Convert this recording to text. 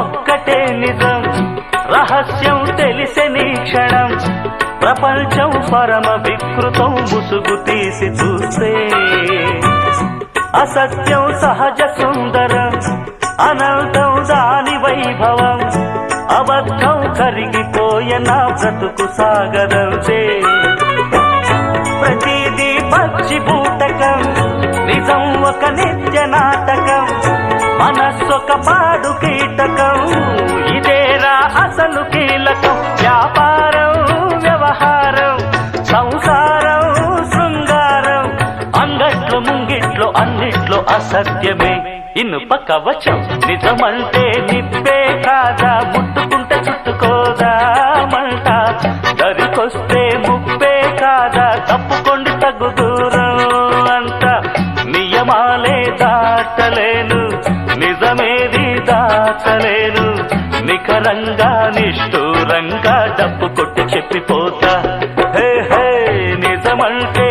ఒక్కటే నిజం రహస్యం తెలిసెని క్షణం ప్రపంచం పరమ వికృతం ముసుగు తీసి చూస్తే అసత్యం సహజ సుందరం అనంతం దాని వైభవం అబద్ధం కరిగిపోయే నా బ్రతుకు సాగరంతే ప్రతిదీ పచ్చి బూటకం నిజం ఒక నిత్య నాటకం మనస్సొక పాడు కీటకం ఇదేరా అసలు కీలకం వ్యాపారం వ్యవహారం సంసారం శృంగారం అంగట్లో ముంగిట్లో అన్నిట్లో అసత్యమే ఇనుప కవచం నిజమంటే నిప్పే కాదా ముట్టుకుంటే చుట్టుకోదా మంట దరికొస్తే ముప్పే కాదా తప్పుకోండి తగ్గు దూరం అంట నియమాలే దాటలేను నిజమేది దాచలేను నికరంగా నిష్ఠూరంగా డప్పు కొట్టి చెప్పిపోతా హే హే నిజమంటే